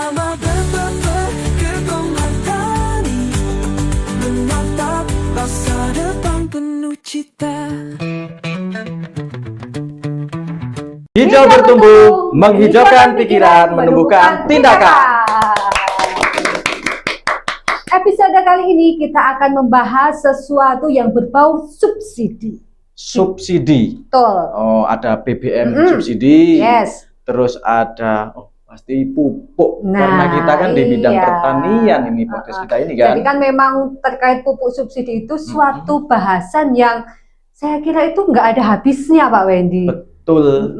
bersama bergerongan tani menatap masa depan penuh cita. Hijau bertumbuh, menghijaukan pikiran, menumbuhkan tindakan. Episode kali ini kita akan membahas sesuatu yang berbau subsidi. Subsidi. Betul. Oh, ada BBM subsidi. Yes. Terus ada pasti pupuk. Nah, karena kita kan di bidang iya. pertanian ini podcast kita ini kan. Jadi kan memang terkait pupuk subsidi itu suatu bahasan yang saya kira itu nggak ada habisnya, Pak Wendy. Betul.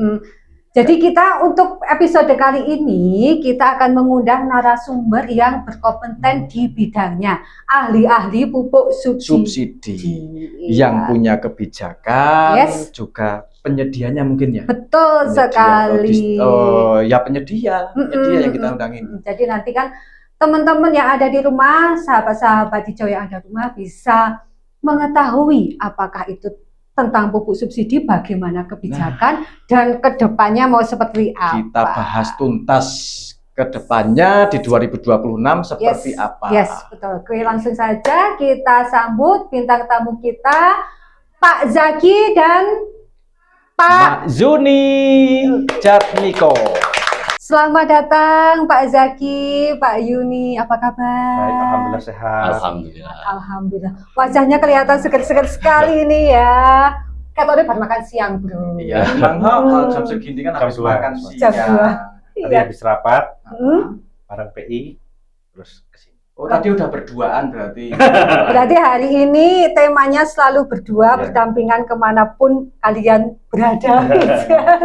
Jadi kita untuk episode kali ini kita akan mengundang narasumber yang berkompeten di bidangnya, ahli-ahli pupuk subsidi. Yang punya kebijakan, Yes. juga penyedianya mungkin ya. Betul sekali. Penyedia yang kita undangin. Jadi nanti kan teman-teman yang ada di rumah, sahabat-sahabat hijau yang ada di rumah bisa mengetahui apakah itu tentang pupuk subsidi, bagaimana kebijakan dan kedepannya mau seperti apa. Kita bahas tuntas kedepannya di 2026 seperti apa. Yes, betul. Oke, langsung saja kita sambut bintang tamu kita, Pak Zaki dan Pak Mbak Zuni Jatmiko. Selamat datang Pak Zaki, Pak Yuni, apa kabar? Baik, alhamdulillah sehat. Alhamdulillah. Alhamdulillah. Wajahnya kelihatan seger-seger sekali ini ya. Katanya baru makan siang, Bro. Iya, memang jam segini kan Jam habis dua. makan Jam siang. 2. Tadi Iya. habis rapat Hmm? bareng PI, terus kesini. Oh, tadi udah berduaan berarti. Berarti hari ini temanya selalu berdua, Ya. berdampingan kemanapun kalian berada.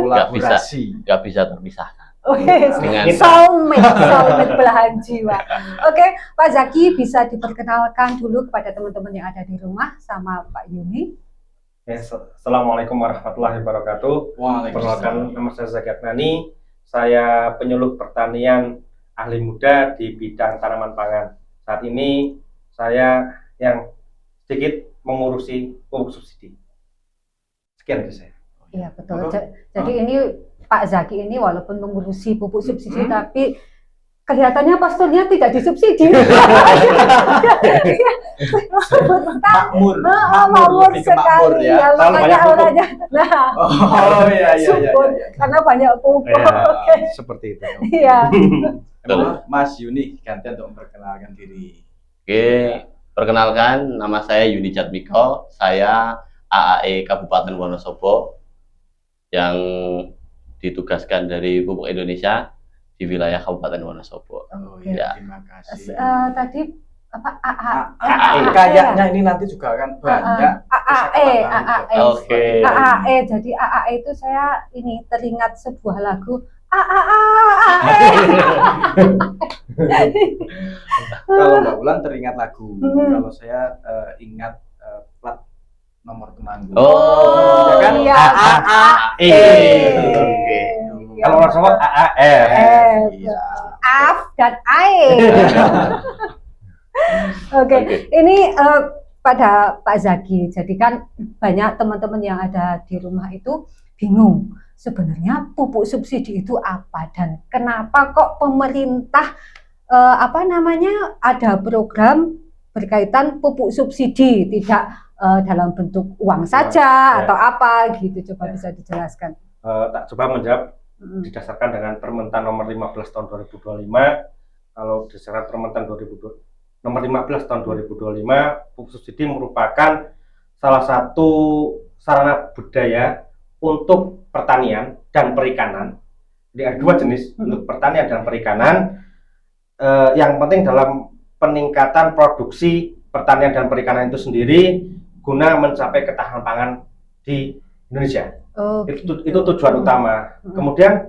Kolaborasi. Nggak bisa terpisahkan. Oh, yes. Dengan- soulmate belahan jiwa. Oke, Pak Zaki bisa diperkenalkan dulu kepada teman-teman yang ada di rumah sama Pak Yuni. Ya, Assalamualaikum warahmatullahi wabarakatuh. Perkenalkan, nama saya Zaki Adnani. Saya penyuluh pertanian ahli muda di bidang tanaman pangan. Saat ini saya yang sedikit mengurusi pupuk subsidi. Sekian dari saya. Iya, betul. Betul. Jadi ini Pak Zaki ini walaupun mengurusi pupuk subsidi tapi kelihatannya posturnya tidak disubsidi. Makmur. Makmur lebih ke makmur sekali ya. ya, Terlalu makanya banyak pupuk. auranya. Nah, Oh iya iya iya. subur, iya. karena banyak pupuk. Ya, seperti itu. Iya. Emang Mas Yuni gantian untuk memperkenalkan diri. Oke, perkenalkan nama saya Yuni Jatmiko. Saya AAE Kabupaten Wonosobo yang ditugaskan dari Pupuk Indonesia di wilayah Kabupaten Wonosobo. Oh Oke. iya, Ya. terima kasih. Tadi apa Kayaknya ini nanti juga akan banyak. AAE. Oke. AAE. Jadi AAE itu saya ini teringat sebuah lagu Kalau Mbak Ulan teringat lagu, Hmm. kalau saya ingat plat nomor temanggung. Oh, Ya kan? iya. AAE. Oke. Kalau orang Solo AAR. Iya. Af dan AE. Oke, Oke. ini pada Pak Zaki. Jadi kan banyak teman-teman yang ada di rumah itu bingung sebenarnya pupuk subsidi itu apa dan kenapa kok pemerintah ada program berkaitan pupuk subsidi tidak dalam bentuk uang saja Ya. atau apa gitu. Coba Ya. bisa dijelaskan. Tak coba menjawab didasarkan dengan Permentan nomor 15 tahun 2025. Kalau didasarkan Permentan nomor 15 tahun 2025, pupuk subsidi merupakan salah satu sarana budaya untuk pertanian dan perikanan. Jadi ada dua jenis untuk pertanian dan perikanan. Yang penting dalam peningkatan produksi pertanian dan perikanan itu sendiri guna mencapai ketahanan pangan di Indonesia. Oh, Itu tujuan utama. Kemudian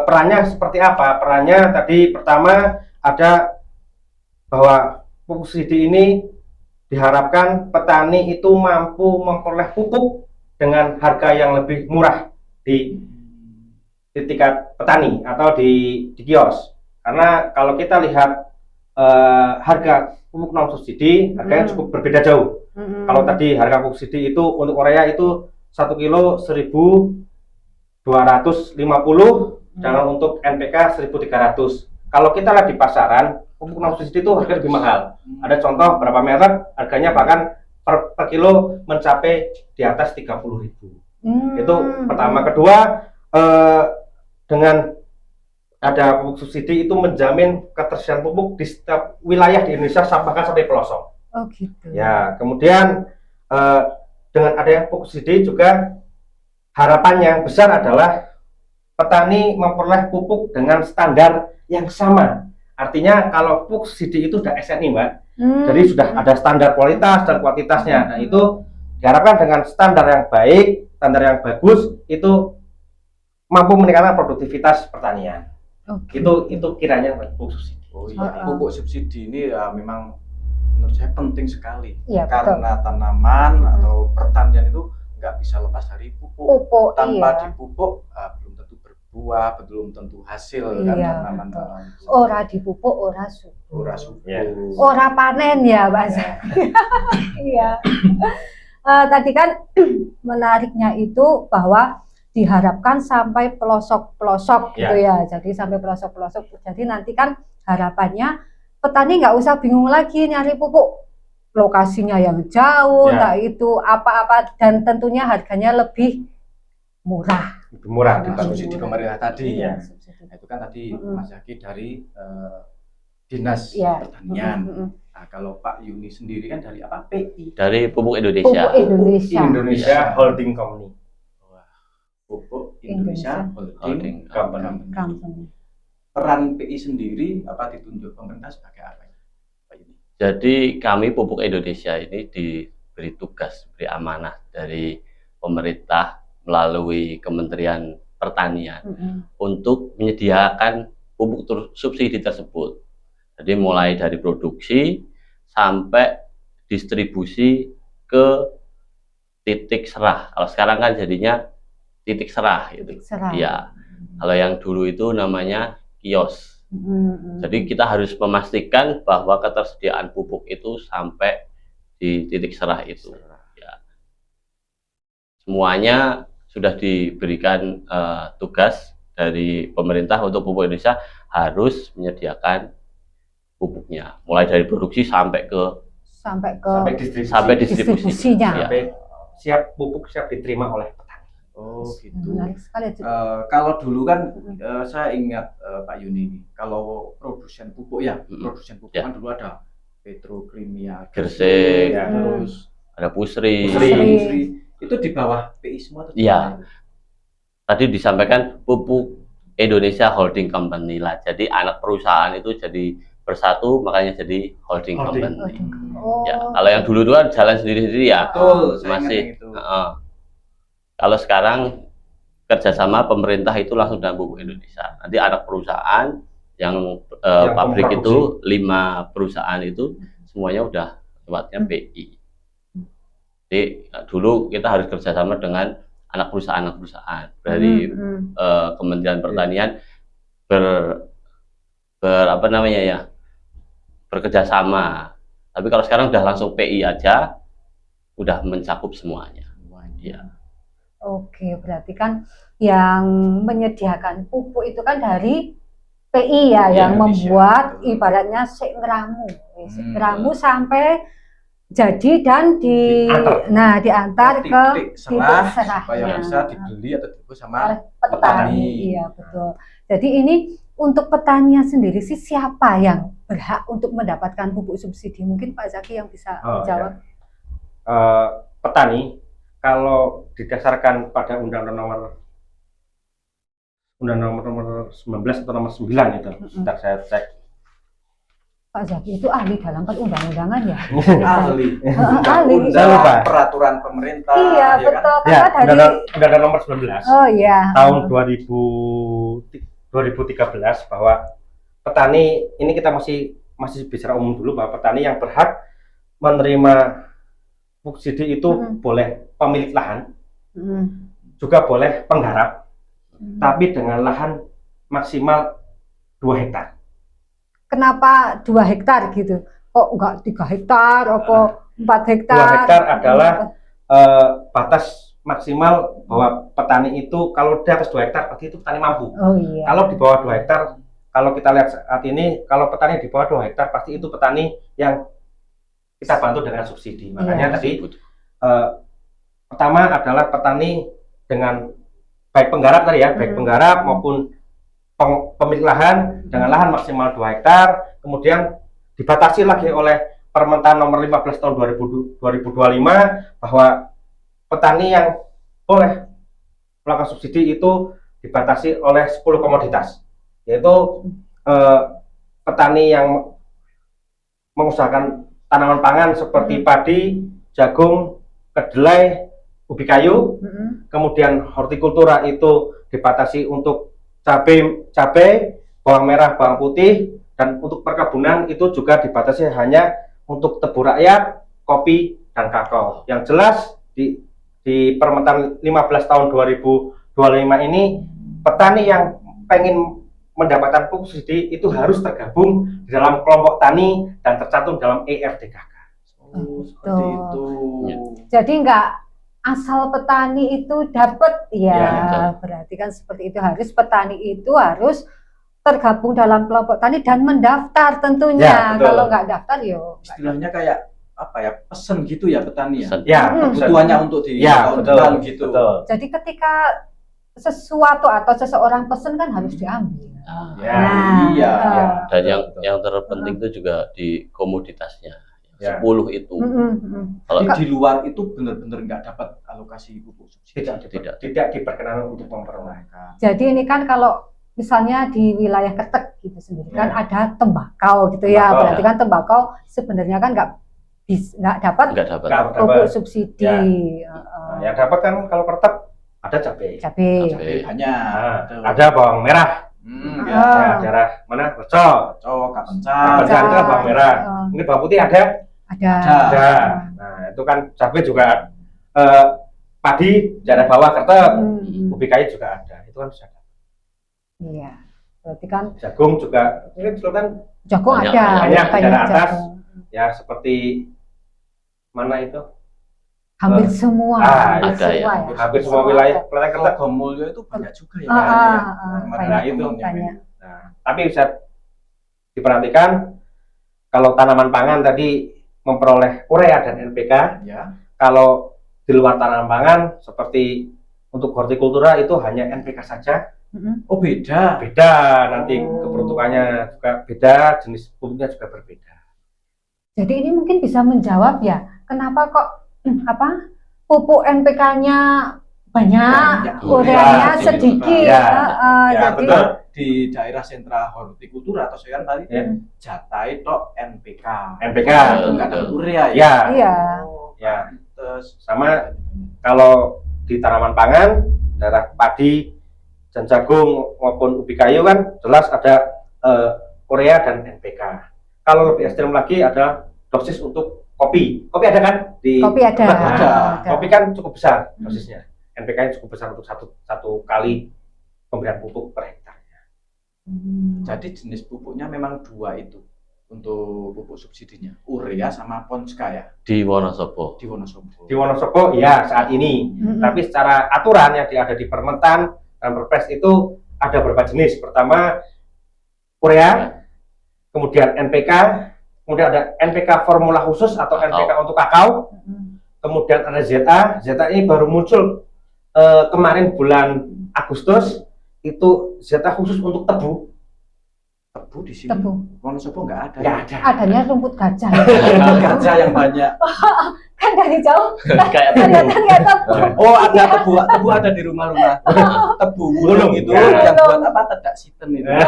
perannya seperti apa? Perannya tadi pertama ada bahwa pupuk subsidi ini diharapkan petani itu mampu memperoleh pupuk dengan harga yang lebih murah di tingkat petani atau di kios. Karena kalau kita lihat harga pupuk non subsidi harganya cukup berbeda jauh. Kalau tadi harga pupuk subsidi itu untuk urea itu 1 kilo 1.250, sedangkan untuk NPK 1.300. kalau kita lihat di pasaran, pupuk non subsidi itu harga lebih mahal. Ada contoh berapa merek, harganya bahkan per kilo mencapai di atas 30.000. Itu pertama. Kedua, dengan ada pupuk subsidi itu menjamin ketersediaan pupuk di setiap wilayah di Indonesia bahkan sampai pelosok. Oh gitu. Ya, kemudian dengan adanya pupuk subsidi juga harapan yang besar adalah petani memperoleh pupuk dengan standar yang sama. Artinya kalau pupuk subsidi itu sudah SNI, Mbak. Jadi sudah ada standar kualitas dan kuantitasnya. Nah, itu diharapkan dengan standar yang baik, standar yang bagus, itu mampu meningkatkan produktivitas pertanian. Itu kiranya pupuk subsidi. Oh iya, pupuk subsidi ini ya memang menurut saya penting sekali. Iya, Karena tanaman atau pertanian itu nggak bisa lepas dari pupuk. Pupuk, Tanpa iya. dipupuk belum tentu berbuah, belum tentu hasil kan Iya, tanaman-tanaman. Ora dipupuk, ora subur. Ora subur. Ya. Ora panen ya, Mbak Zah. Iya. Tadi kan menariknya itu bahwa diharapkan sampai pelosok-pelosok gitu ya. Jadi sampai pelosok-pelosok. Jadi nanti kan harapannya petani nggak usah bingung lagi nyari pupuk. Lokasinya yang jauh, entah itu apa-apa, dan tentunya harganya lebih murah. Lebih murah Nah, dibanding subsidi pemerintah tadi ya. subsidi. Itu kan tadi Mas Zaki dari Dinas Iya. Pertanian. Nah, kalau Pak Yuni sendiri kan dari apa? PI. Dari Pupuk Pupuk Indonesia. Indonesia. Indonesia Holding Company. Pupuk Indonesia Holding Company. Company. Peran PI sendiri apa ditunjuk pemerintah sebagai apa ya, Pak Yuni? Jadi kami Pupuk Indonesia ini diberi tugas, diberi amanah dari pemerintah melalui Kementerian Pertanian untuk menyediakan pupuk subsidi tersebut. Jadi mulai dari produksi sampai distribusi ke titik serah. Kalau sekarang kan jadinya titik serah gitu. Serah. Iya. Kalau yang dulu itu namanya kios. Jadi kita harus memastikan bahwa ketersediaan pupuk itu sampai di titik serah itu. Ya. Semuanya sudah diberikan tugas dari pemerintah untuk Pupuk Indonesia harus menyediakan pupuknya, mulai dari produksi sampai distribusi. distribusinya. Ya. Sampai siap pupuk siap diterima oleh petani. Oh gitu. Menarik sekali itu. Kalau dulu kan saya ingat Pak Yuni ini, kalau produsen pupuk ya, produsen pupuk Ya. kan dulu ada Petrokimia Gresik, ya, terus ada Pusri. Pusri. Itu di bawah PI semua atau Iya. gimana? Tadi disampaikan Pupuk Indonesia Holding Company lah. Jadi anak perusahaan itu jadi bersatu, makanya jadi holding company. Oh. Ya, kalau yang dulu kan jalan sendiri-sendiri ya. Betul, saya ingat Masih. yang itu. Kalau sekarang kerjasama pemerintah itu langsung dengan Pupuk Indonesia. Nanti anak perusahaan yang pabrik itu 5 perusahaan itu semuanya udah tempatnya PI. Jadi dulu kita harus kerjasama dengan anak perusahaan dari Kementerian Pertanian apa namanya ya, bekerjasama. Tapi kalau sekarang udah langsung PI aja, udah mencakup semuanya. Ya. Oke, berarti kan yang menyediakan pupuk itu kan dari PI ya, yang Indonesia, membuat betul. ibaratnya ngeramu sampai jadi dan diantar ke titik serah serahnya. supaya bisa dibeli atau dibeli sama petani. petani. Iya, betul. Jadi ini untuk petani sendiri sih siapa yang berhak untuk mendapatkan pupuk subsidi? Mungkin Pak Zaki yang bisa jawab. Petani kalau didasarkan pada Undang-Undang nomor 19 atau nomor 9 itu, sebentar saya cek. Pak Zaki itu ahli dalam perundang-undangan ya? Ahli. Ahli. Saya lupa. Peraturan pemerintah. Iya, ya kan? betul. Ya, Karena dari Undang-Undang nomor 19 oh iya. tahun 2013 bahwa petani ini kita masih bicara umum dulu, bahwa petani yang berhak menerima subsidi itu boleh pemilik lahan, juga boleh penggarap, tapi dengan lahan maksimal 2 hektar. Kenapa 2 hektar gitu? Kok enggak 3 hektar, apa 4 hektar? 2 hektar adalah batas maksimal bahwa petani itu kalau di atas 2 hektar berarti itu petani mampu. Oh iya. Kalau di bawah 2 hektar kalau kita lihat saat ini, kalau petani di bawah 2 hektar pasti itu petani yang kita bantu dengan subsidi. Makanya tadi pertama adalah petani dengan baik penggarap tadi ya, baik penggarap maupun pemilik lahan dengan lahan maksimal 2 hektar, kemudian dibatasi lagi oleh Permentan nomor 15 tahun 2025 bahwa petani yang boleh melakukan subsidi itu dibatasi oleh 10 komoditas, yaitu petani yang mengusahakan tanaman pangan seperti padi, jagung, kedelai, ubi kayu. Kemudian hortikultura itu dibatasi untuk cabai, bawang merah, bawang putih, dan untuk perkebunan itu juga dibatasi hanya untuk tebu rakyat, kopi, dan kakao. Yang jelas di Permentan 15 tahun 2025 ini petani yang pengen mendapatkan pupuk subsidi itu harus tergabung di dalam kelompok tani dan tercantum dalam ERDKK. Seperti itu. Jadi nggak asal petani itu dapat ya, betul. berarti kan seperti itu, harus petani itu harus tergabung dalam kelompok tani dan mendaftar tentunya. Ya, betul. Kalau nggak daftar yo Istilahnya kayak apa ya, pesen gitu ya petani ya. Pesen. Ya, Kebutuhannya untuk di ya, tahun betul, depan gitu. betul. jadi ketika sesuatu atau seseorang pesen kan harus diambil. Ya, iya, iya. Dan yang terpenting itu juga di komoditasnya. Ya. 10 itu. Kalau Jadi di luar itu benar-benar nggak dapat alokasi pupuk subsidi. tidak diperkenankan untuk memperoleh. Jadi ini kan kalau misalnya di wilayah Kretek gitu sendiri kan Ya. ada tembakau gitu ya, Tembakau, berarti kan tembakau sebenarnya kan nggak dapat nggak dapat. pupuk subsidi. Ya. Yang dapat kan kalau Kertep ada cabai. Cabai. Cabai banyak. Nah, ada bawang merah. Ya. Ya, daerah mana? Reco. Cocok, Kencang kapencang. itu bawang merah. Ini bawang putih ada? Ada. Ada. Nah, itu kan cabai juga padi daerah bawah Kertep. Ubi kayu juga ada. Itu kan bisa. Iya. Berarti kan Jagung juga. Ini kan jagung Banyak, ada. banyak di daerah atas. jagung. Ya seperti mana itu? Hampir semua. ada semua ya. Hampir semua wilayah Kelenteng Kertep. Logomulyo itu banyak juga ya. Nah, banyak, itu. banyak. Nah, tapi bisa diperhatikan kalau tanaman pangan tadi memperoleh urea dan NPK. Ya. Kalau di luar tanaman pangan seperti untuk hortikultura itu hanya NPK saja. Oh beda. Beda nanti keperuntukannya juga beda, jenis pupuknya juga berbeda. Jadi ini mungkin bisa menjawab ya, kenapa kok pupuk NPK-nya banyak, ureanya Ya, sedikit. ya, Jadi betul. Di daerah sentra hortikultura atau saya tadi jatai tok NPK. NPK. Itu nggak ada urea ya. Ya, iya. ya. Terus Sama kalau di tanaman pangan, daerah padi dan jagung maupun ubi kayu kan jelas ada urea dan NPK. Kalau lebih ekstrem lagi ada dosis untuk kopi. Kopi ada kan? Kopi ada. Ada. Kopi kan cukup besar dosisnya. NPK-nya cukup besar untuk satu kali pemberian pupuk per hektarnya. jadi jenis pupuknya memang dua itu untuk pupuk subsidinya, urea sama Ponska ya Di Wonosobo. di Wonosobo. Di Wonosobo ya saat ini. Tapi secara aturan yang ada di Permentan dan Perpres itu ada beberapa jenis. Pertama urea, kemudian NPK, kemudian ada NPK formula khusus atau NPK untuk kakao, kemudian ada ZA. ZA ini baru muncul kemarin bulan Agustus, itu ZA khusus untuk tebu. Tebu di sini Tebu. Wonosobo nggak ada. Nggak ada. Adanya rumput gajah. Gajah yang banyak. Kan dari jauh Kayak kelihatan nggak tebu. Oh ada tebu ada di rumah-rumah. Tebu gulung itu Ya. yang buat apa? Tedak siten itu. Ya.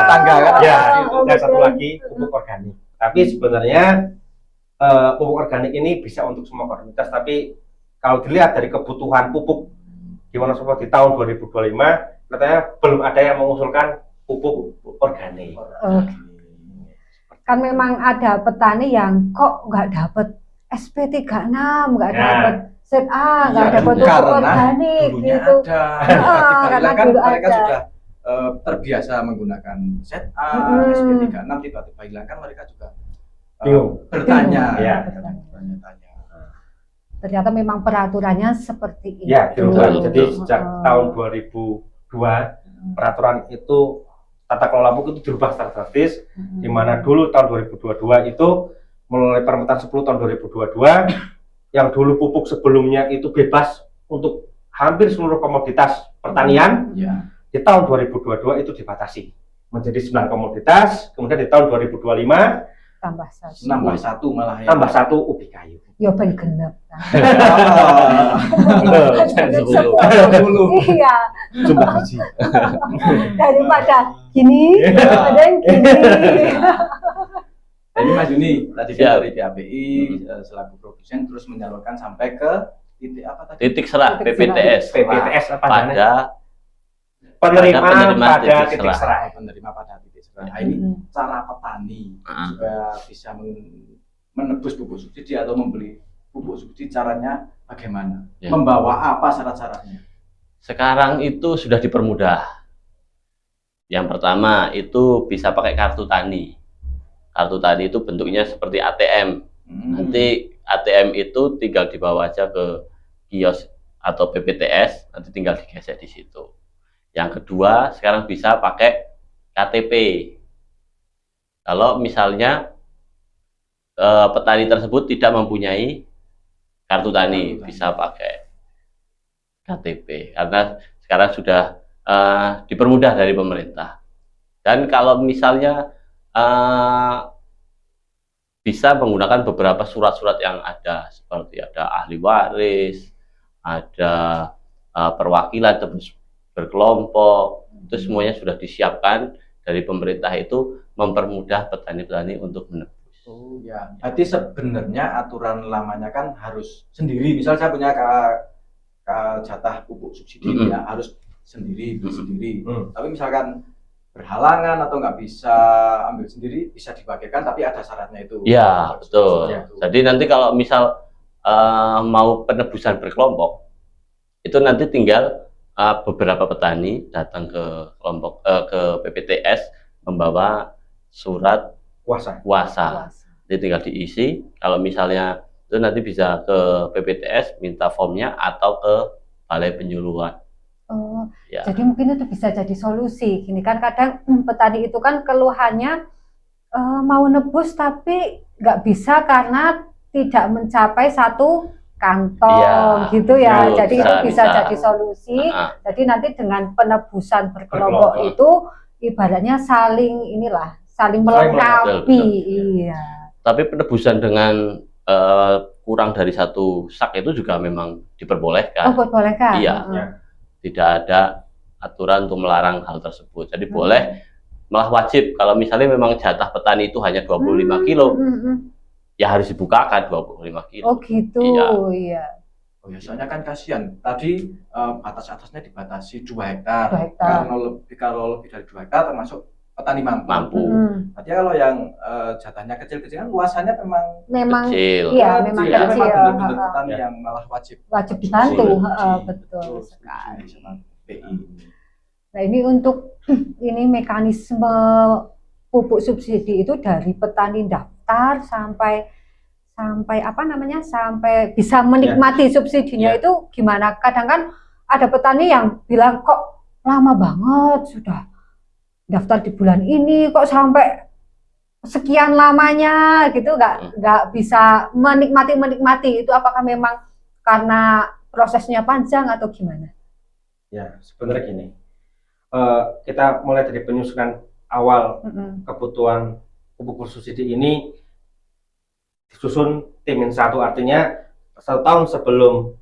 Tangga kan? Ya, Oh, dan satu betul. lagi pupuk organik. Tapi sebenarnya pupuk organik ini bisa untuk semua komoditas. Tapi kalau dilihat dari kebutuhan pupuk di Wonosobo di tahun 2025, katanya belum ada yang mengusulkan pupuk organik. Kan memang ada petani yang kok nggak dapat SP36, nggak Ya. dapat ZA, nggak Ya, dapat pupuk karena organik dulunya gitu. ada. karena Tiba-tiba kan dulu mereka ada. sudah terbiasa menggunakan ZA, SP36, tiba-tiba hilang kan mereka juga Bingung. bertanya. Ya. Bertanya-tanya. Ternyata memang peraturannya seperti itu. Ya, dirubah. Betul, Jadi betul. sejak tahun 2002 peraturan itu tata kelola pupuk itu dirubah secara drastis, di mana dulu tahun 2022 itu mulai permetan 10 tahun 2022 yang dulu pupuk sebelumnya itu bebas untuk hampir seluruh komoditas pertanian, Ya. di tahun 2022 itu dibatasi menjadi 9 komoditas, kemudian di tahun 2025 tambah satu. Nambah satu malah ya. tambah 1 ubi kayu. Ya ben genep. Iya, Jumlah biji. daripada gini, ada yang gini. Jadi Mas Juni tadi Siap. dari KPI selaku produsen terus menyalurkan sampai ke titik apa tadi? Titik serah Titik PPTS PPTS apa namanya? pada Penerima penerima pada titik titik serah. serah. Penerima pada titik serah. Nah, ini cara petani supaya bisa menebus pupuk subsidi atau membeli pupuk subsidi caranya bagaimana? Ya. Membawa apa syarat-syaratnya? Sekarang itu sudah dipermudah. Yang pertama itu bisa pakai kartu tani. Kartu tani itu bentuknya seperti ATM. Nanti ATM itu tinggal dibawa aja ke kios atau PPTS, nanti tinggal digesek di situ. Yang kedua, sekarang bisa pakai KTP. Kalau misalnya petani tersebut tidak mempunyai kartu tani, bisa pakai KTP. Karena sekarang sudah dipermudah dari pemerintah. Dan kalau misalnya bisa menggunakan beberapa surat-surat yang ada, seperti ada ahli waris, ada perwakilan terus berkelompok, itu semuanya sudah disiapkan dari pemerintah itu mempermudah petani-petani untuk menebus. Oh ya, berarti sebenarnya aturan lamanya kan harus sendiri. Misal saya punya jatah pupuk subsidi ya harus sendiri, beli sendiri. Tapi misalkan berhalangan atau nggak bisa ambil sendiri, bisa dibagikan tapi ada syaratnya itu. Ya, betul. Ya. Jadi nanti kalau misal mau penebusan berkelompok, itu nanti tinggal beberapa petani datang ke kelompok ke PPTS membawa surat Kuasa. kuasa. Jadi tinggal diisi. Kalau misalnya itu nanti bisa ke PPTS minta formnya atau ke Balai Penyuluhan. Oh, Ya. jadi mungkin itu bisa jadi solusi. Gini kan kadang petani itu kan keluhannya mau nebus tapi nggak bisa karena tidak mencapai satu kantong Iya, gitu ya. betul. Jadi itu bisa jadi solusi. Nah, Jadi nanti dengan penebusan berkelompok Berkelompok. itu ibaratnya saling inilah, saling Saling melengkapi. melengkapi. Iya. tapi penebusan dengan kurang dari satu sak itu juga memang Oh, diperbolehkan. bolehkah? Iya. Heeh. Tidak ada aturan untuk melarang hal tersebut. Jadi boleh, malah wajib kalau misalnya memang jatah petani itu hanya 25 kilo, ya harus dibukakan 25 kilo. Oh gitu, Iya. iya. Oh ya, soalnya kan kasihan. Tadi batas atasnya dibatasi 2 hektar. 2 hektar. Kalau lebih dari 2 hektar termasuk petani mampu. Mampu. Artinya kalau yang jatahnya kecil-kecil kan luasannya Memang Kecil. iya, memang Jadi memang kecil. benar-benar Heeh. petani yang malah wajib Wajib dibantu, subsidi. betul sekali. Sama PI. Nah, ini untuk ini mekanisme pupuk subsidi itu dari petani daftar sampai apa namanya? Sampai bisa menikmati subsidinya Ya. itu gimana? Kadang kan ada petani yang bilang kok lama banget sudah daftar di bulan ini kok sampai sekian lamanya gitu nggak bisa menikmati itu apakah memang karena prosesnya panjang atau gimana? Ya, sebenarnya gini. Kita mulai dari penyusunan awal kebutuhan pupuk bersubsidi ini disusun tim 1, artinya 1 tahun sebelum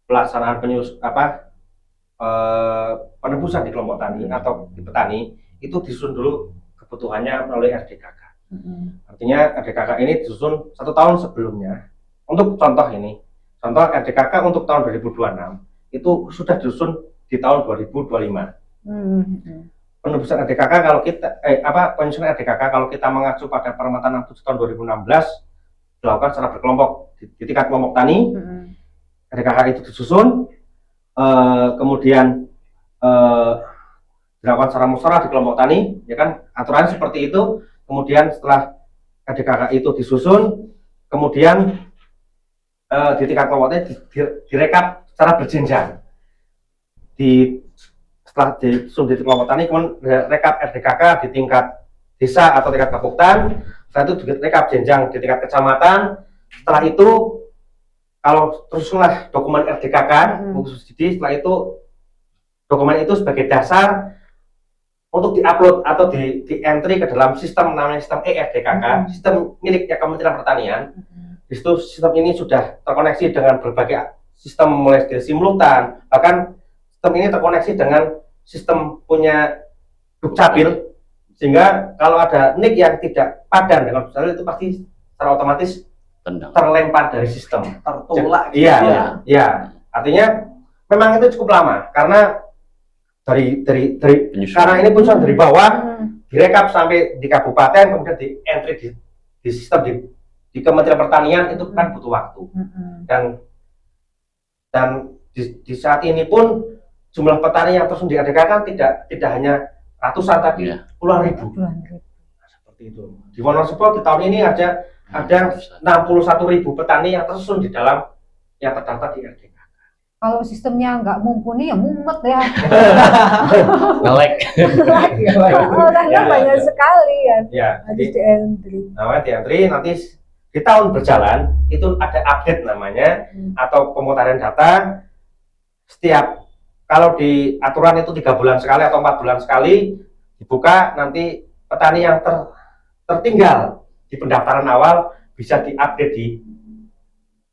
pelaksanaan penebusan di kelompok tani atau di petani itu disusun dulu kebutuhannya melalui RDKK. Artinya RDKK ini disusun 1 tahun sebelumnya. Untuk contoh ini, contoh RDKK untuk tahun 2026 itu sudah disusun di tahun 2025. Penebusan RDKK kalau kita penyusunan RDKK kalau kita mengacu pada Permata 67 tahun 2016 dilakukan secara berkelompok di tingkat kelompok tani. RDKK itu disusun, kemudian dilakukan secara musyawarah di kelompok tani, ya kan, aturan seperti itu. Kemudian setelah RDKK itu disusun, kemudian di tingkat kelompok tani direkap secara berjenjang. setelah disusun di kelompok tani, kemudian rekap RDKK di tingkat desa atau tingkat kabupaten, setelah itu rekap jenjang di tingkat kecamatan. Setelah itu kalau teruslah dokumen RDKK buku subsidi, setelah itu dokumen itu sebagai dasar untuk diupload atau di entry ke dalam sistem namanya sistem ERDKK, sistem miliknya Kementerian Pertanian. Di situ sistem ini sudah terkoneksi dengan berbagai sistem mulai dari simultan, bahkan sistem ini terkoneksi dengan sistem punya Dukcapil, sehingga kalau ada NIK yang tidak padan dengan Dukcapil itu pasti secara otomatis terlempar dari sistem, tertolak. Iya, iya. Artinya memang itu cukup lama karena dari karena ini pun dari bawah direkap sampai di kabupaten, kemudian di entry di sistem di Kementerian Pertanian itu kan butuh waktu. Dan di saat ini pun jumlah petani yang terus di RDK kan tidak hanya ratusan tapi puluhan ribu. Seperti itu. Di Wonosobo di tahun ini ada 61.000 petani yang tersusun di dalam yang terdaftar di RDK. Kalau sistemnya nggak mumpuni ya mumet ya. Ngelek. Orangnya banyak sekali kan. Ya, Harus di entry. Namanya di entry, nanti di tahun berjalan itu ada update namanya atau pemutaran data. Setiap kalau di aturan itu 3 bulan sekali atau 4 bulan sekali dibuka, nanti petani yang tertinggal di pendaftaran awal bisa diupdate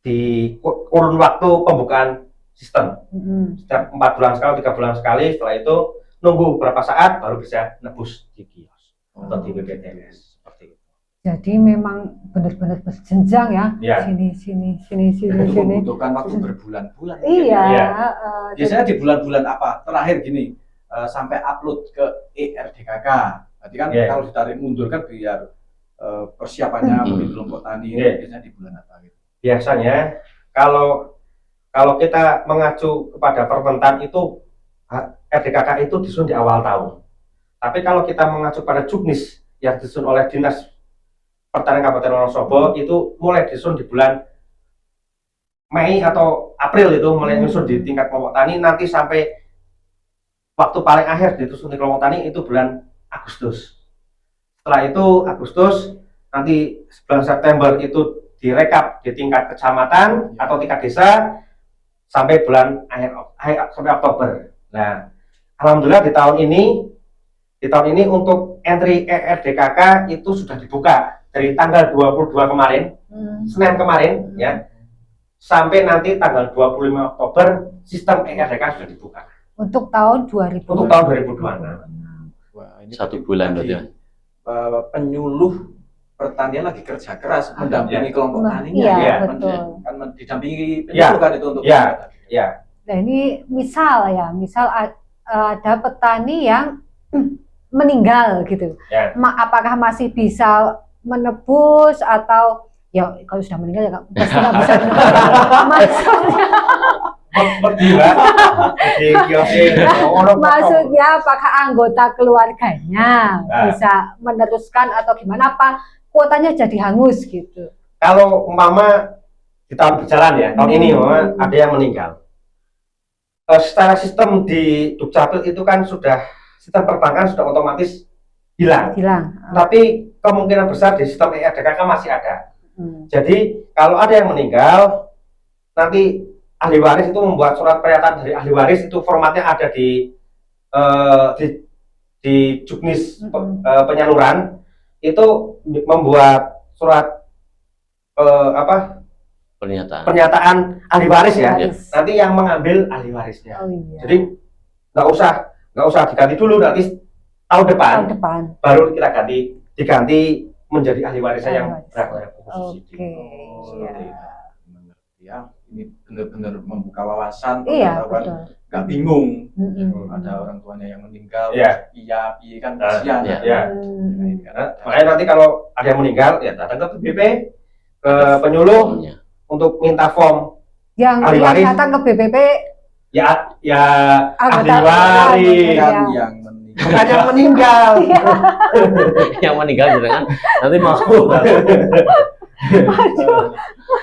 di kurun waktu pembukaan sistem. Setiap 4 bulan sekali, 3 bulan sekali. Setelah itu nunggu berapa saat baru bisa nebus di kios atau di BPTS seperti itu. Jadi memang benar-benar berjenjang ya. Ya. Sini. Membutuhkan waktu berbulan-bulan. Iya. Biasanya di bulan-bulan apa? Terakhir gini, sampai upload ke ERDKK. Berarti kan kalau ditarik mundur kan biar persiapannya menjadi kelompok tani biasanya di bulan apa gitu. Biasanya kalau kita mengacu kepada Permentan itu RDKK itu disusun di awal tahun. Tapi kalau kita mengacu pada Juknis yang disusun oleh Dinas Pertanian Kabupaten Wonosobo itu mulai disusun di bulan Mei atau April, itu mulai disusun di tingkat kelompok tani, nanti sampai waktu paling akhir disusun di kelompok tani itu bulan Agustus. Setelah itu Agustus, nanti bulan September itu direkap di tingkat kecamatan atau tingkat desa sampai bulan akhir sampai Oktober. Nah, alhamdulillah di tahun ini untuk entry ERDKK itu sudah dibuka dari tanggal 22 kemarin, Senin kemarin ya, sampai nanti tanggal 25 Oktober sistem ERDK sudah dibuka. Untuk tahun 2000. Untuk tahun 2026. Wah, ini 1 bulan berarti ya. Penyuluh pertanian lagi kerja keras mendampingi kelompok taninya. Iya, betul. Kan didampingi penyuluh kan itu untuk ya. Nah ini misal ada petani yang meninggal gitu. Ya. Apakah masih bisa menebus atau ya kalau sudah meninggal ya pasti nggak bisa. Maksudnya apakah anggota keluarganya bisa meneruskan atau gimana, apa kuotanya jadi hangus gitu? Kalau umpama di tahun berjalan ya, tahun ini ada yang meninggal. Secara sistem di Dukcapil itu kan sudah sistem perbankan sudah otomatis hilang. Tapi kemungkinan besar di sistem ERDKK masih ada. Jadi kalau ada yang meninggal, nanti ahli waris itu membuat surat pernyataan dari ahli waris, itu formatnya ada di Juknis penyaluran, itu membuat surat pernyataan ahli waris ya. Nanti yang mengambil ahli warisnya. Jadi nggak usah diganti dulu, nanti tahun depan baru kita diganti menjadi ahli warisnya yang berhak subsidi. Ya, ini benar-benar membuka wawasan, betul. Nggak bingung. Ada orang tuanya yang meninggal, iya kan kasihan. Makanya nanti kalau ada yang meninggal ya datang ke BPP, ke penyuluh untuk minta form yang ahli waris. Datang ke BPP ya ahli waris yang bukan yang meninggal. Yang meninggal jangan nanti mau.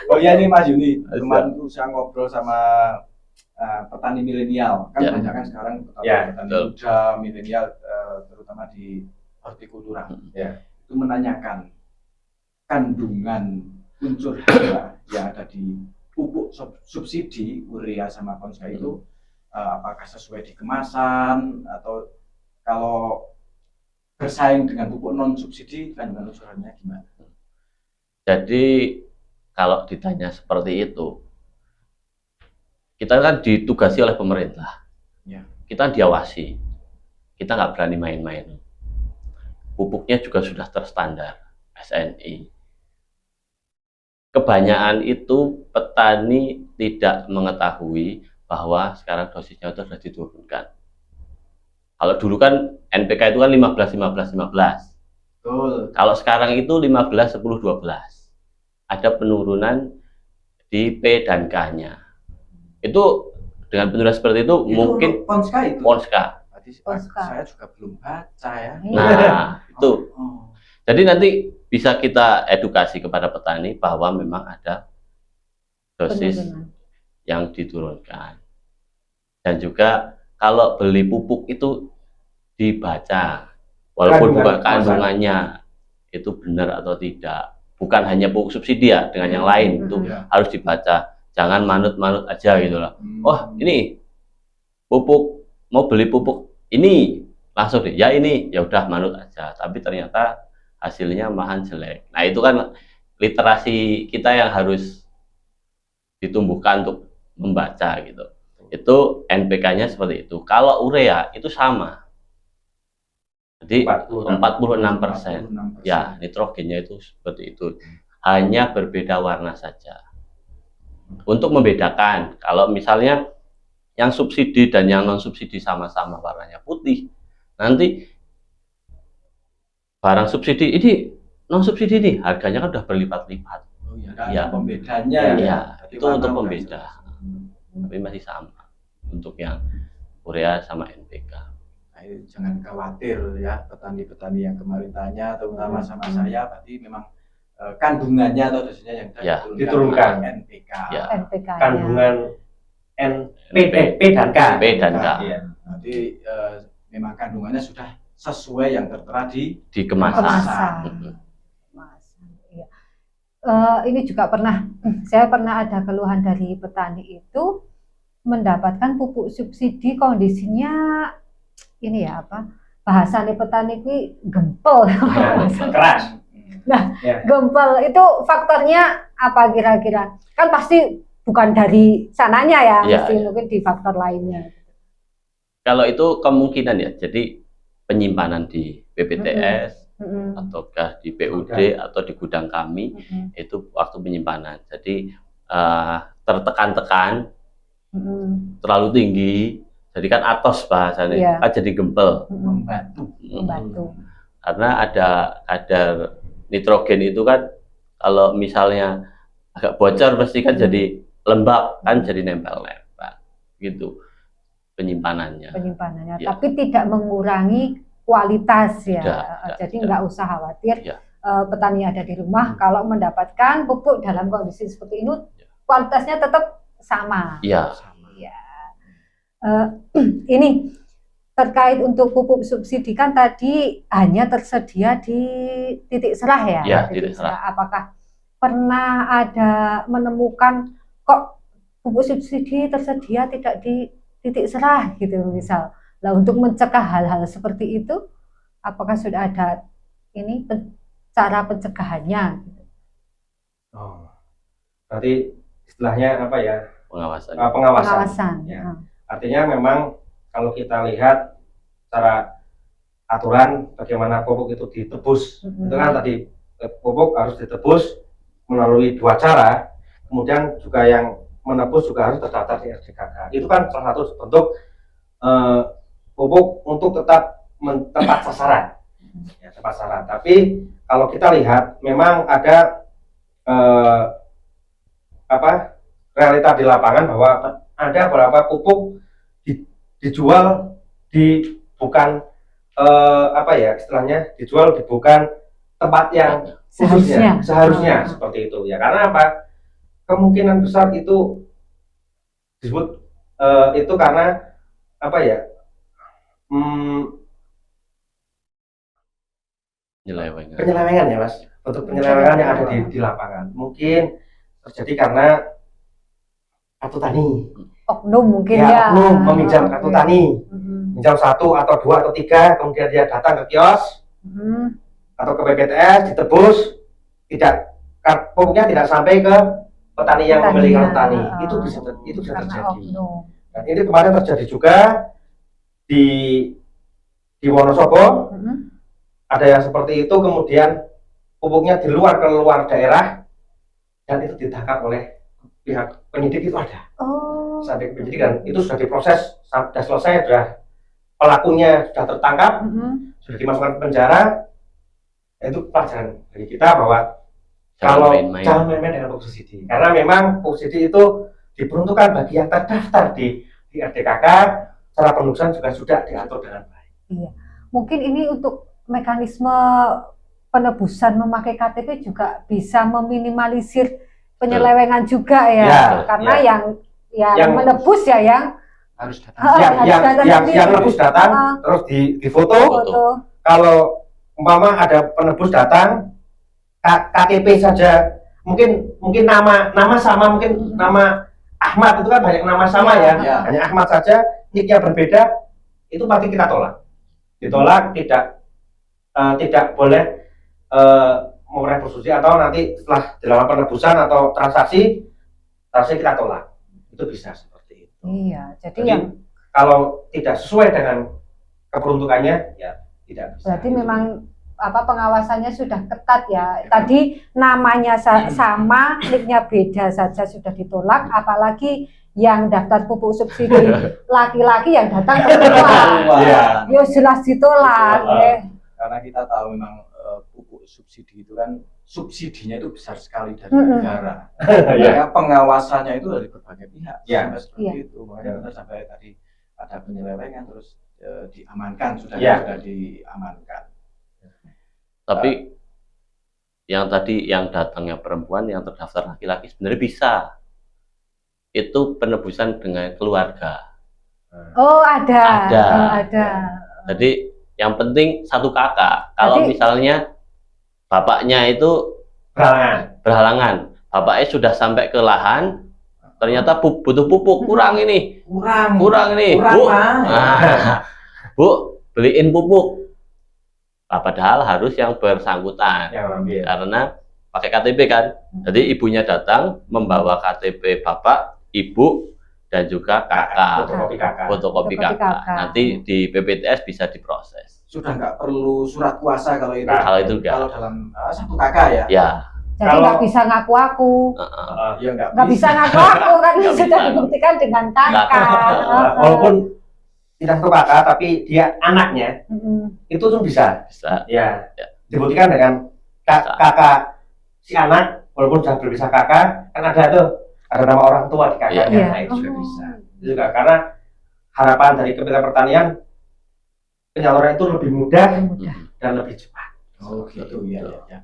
Oh iya nih Mas Yuni, kemarin tuh saya ngobrol sama petani milenial kan Ya. banyak kan sekarang Ya, petani betul. muda milenial terutama di hortikultura Ya. itu menanyakan kandungan unsur hara yang ada di pupuk subsidi urea sama konska itu apakah sesuai di kemasan atau kalau bersaing dengan pupuk non subsidi kandungan unsur haranya gimana? Jadi kalau ditanya seperti itu, kita kan ditugasi oleh pemerintah, Ya. kita diawasi, kita nggak berani main-main. Pupuknya juga sudah terstandar SNI. Kebanyakan itu petani tidak mengetahui bahwa sekarang dosisnya itu sudah diturunkan. Kalau dulu kan NPK itu kan 15-15-15. Betul. Kalau sekarang itu 15-10-12. Ada penurunan di P dan K-nya. Itu dengan penurunan seperti itu mungkin untuk konska itu. Ponska. Tadi Konska. saya juga belum baca ya. Nah, itu. Oh. Jadi nanti bisa kita edukasi kepada petani bahwa memang ada dosis Penurunan. yang diturunkan. Dan juga kalau beli pupuk itu dibaca, walaupun bukan kandungannya itu benar atau tidak. Bukan hanya pupuk subsidi ya, dengan yang lain itu Ya. harus dibaca. Jangan manut-manut aja gitu loh. Oh ini pupuk, mau beli pupuk ini langsung deh, ya ini ya udah manut aja. Tapi ternyata hasilnya malahan jelek. Nah itu kan literasi kita yang harus ditumbuhkan untuk membaca gitu. Itu NPK-nya seperti itu. Kalau urea itu sama. Jadi 46%. Ya, nitrogennya itu seperti itu. Hanya berbeda warna saja. Untuk membedakan, kalau misalnya yang subsidi dan yang non subsidi sama-sama warnanya putih, nanti barang subsidi ini non subsidi nih harganya kan udah berlipat-lipat. Oh iya, Iya. ada pembedanya Iya, Jadi itu warna untuk udah pembeda. jelas. Tapi masih sama untuk yang urea sama NPK. Nah, ini jangan khawatir ya petani-petani yang kemarin tanya terutama sama saya berarti memang kandungannya atau dosisnya yang Ya, diturunkan. NPK. Ya. NPK-nya. Kandungan P dan K. P dan K. Iya. Nanti memang kandungannya sudah sesuai yang tertera di Di kemasan. Kemasan. Kemasan, iya. Ini juga saya pernah ada keluhan dari petani itu mendapatkan pupuk subsidi kondisinya ini ya apa bahasanya petani ini gempel. Keras. Nah, Ya. gempel itu faktornya apa kira-kira? Kan pasti bukan dari sananya ya, Iya, mesti iya. mungkin di faktor lainnya. Kalau itu kemungkinan ya, jadi penyimpanan di PPTS Mm-mm. ataukah di PUD atau di gudang kami Mm-mm. itu waktu penyimpanan. Jadi tertekan-tekan, terlalu tinggi, jadi kan atos bahasanya, Iya. kan jadi gempel. Mm-mm. membantu. Karena ada kadar nitrogen itu kan kalau misalnya agak bocor pasti kan jadi lembab, kan jadi nempel-nempel gitu penyimpanannya. Penyimpanannya, Ya. tapi tidak mengurangi kualitas ya. Tidak, Jadi tidak. nggak usah khawatir Ya. petani yang ada di rumah kalau mendapatkan pupuk dalam kondisi seperti ini, kualitasnya tetap sama. Iya. Ya. Ini terkait untuk pupuk subsidi kan tadi hanya tersedia di titik serah ya. Ya, titik serah. Apakah pernah ada menemukan kok pupuk subsidi tersedia tidak di titik serah gitu misal. Nah, untuk mencegah hal-hal seperti itu, apakah sudah ada ini cara pencegahannya? Oh. Berarti istilahnya apa ya? Pengawasan. Pengawasan. Ya. Artinya memang kalau kita lihat secara aturan bagaimana pupuk itu ditebus, Mm-mm. itu kan tadi pupuk harus ditebus melalui 2 cara, kemudian juga yang menebus juga harus terdaftar di RJKK. Itu kan salah satu bentuk pupuk untuk tetap tepat sasaran, ya, tepat sasaran. Tapi kalau kita lihat memang ada realita di lapangan bahwa ada beberapa pupuk dijual di bukan istilahnya dijual di bukan tempat yang khususnya seharusnya seperti itu ya, karena apa, kemungkinan besar itu disebut itu karena apa ya? Hmm, Nyelewengan. penyelewengan ya Mas, untuk penyelewengan yang ada di lapangan mungkin terjadi karena kartu tani Oknum mungkin ya, ya. oknum meminjam kartu Oke. tani, Mhm. minjam 1 atau 2 atau 3, kemudian dia datang ke kios Mhm. atau ke PPTS ditebus, tidak pupuknya tidak sampai ke petani yang memiliki kartu tani. Itu bisa Karena terjadi. oknum. Dan ini kemarin terjadi juga di Wonosobo, Mhm. ada yang seperti itu, kemudian pupuknya di luar ke luar daerah dan itu ditangkap oleh pihak penyidik. Itu ada Oh. sampai ke penyidikan, itu sudah diproses, sudah selesai, sudah pelakunya sudah tertangkap, Mhm. sudah dimasukkan ke penjara. Itu pelajaran bagi kita bahwa Jangan kalau main-main. jangan main-main dengan pupuk subsidi, karena memang pupuk subsidi itu diperuntukkan bagi yang terdaftar di RDKK, cara penugasan juga sudah diatur dengan baik. Iya. Mungkin ini untuk mekanisme penebusan memakai KTP juga bisa meminimalisir penyelewengan juga ya. Ya, Karena ya. yang menebus ya yang Harus datang. Yang lebus datang terus difoto. foto. Kalau umpama ada penebus datang, KTP saja mungkin nama sama, mungkin nama Ahmad, itu kan banyak nama sama Ya. ya, hanya Ahmad saja, nicknya berbeda, itu pasti kita tolak. Ditolak, tidak boleh mereproduksi, atau nanti setelah dilakukan penebusan atau transaksi kita tolak. Itu bisa seperti itu. Iya, jadi Jadi yang kalau tidak sesuai dengan keperuntukannya, ya tidak bisa. berarti memang pengawasannya sudah ketat ya. Tadi namanya sama, nicknya beda saja sudah ditolak, apalagi yang daftar pupuk subsidi laki-laki yang datang perempuan. Iya. Ya jelas ditolak. Ya. Karena kita tahu memang pupuk subsidi itu kan subsidinya itu besar sekali dari Mm-mm. negara. Ya. Makanya pengawasannya itu dari berbagai pihak. Ya. Sampai seperti Iya. itu. Makanya kita sampai tadi ada penyelewengan terus diamankan, sudah diamankan. Tapi yang tadi yang datangnya perempuan, yang terdaftar laki-laki sebenarnya bisa. Itu penebusan dengan keluarga. Oh ada. Ada. Oh, ada. Jadi yang penting satu kakak. Kalau Jadi- misalnya bapaknya itu berhalangan, bapaknya sudah sampai ke lahan, ternyata butuh pupuk, kurang ini, kurang ini, Bu. Nah, Bu, beliin pupuk. Nah, padahal harus yang bersangkutan, Yang ambil. karena pakai KTP kan. Jadi ibunya datang membawa KTP bapak, ibu, dan juga kakak, Fotokopi kakak. fotokopi Fotokopi kakak. kakak. Nanti di PPTS bisa diproses. Sudah nggak perlu surat kuasa kalau itu. Nah, kalau itu enggak. Kalau dalam satu kakak ya. Ya, Jadi Kalau- nggak bisa ngaku aku. Ya Nggak bisa ngaku aku kan Nggak sudah bisa. dibuktikan dengan kakak. Walaupun tidak satu kakak, tapi dia anaknya, Mm-mm. itu tuh bisa. bisa. Ya. Ya. Dibuktikan dengan kakak si anak, walaupun sudah berpisah kakak, kan ada nama orang tua di kakaknya. Iya. Nah, itu juga Oh. bisa. Itu juga karena harapan dari Kementerian Pertanian, penyaluran itu lebih mudah Mudah. dan lebih cepat. Oh gitu ya. Ya.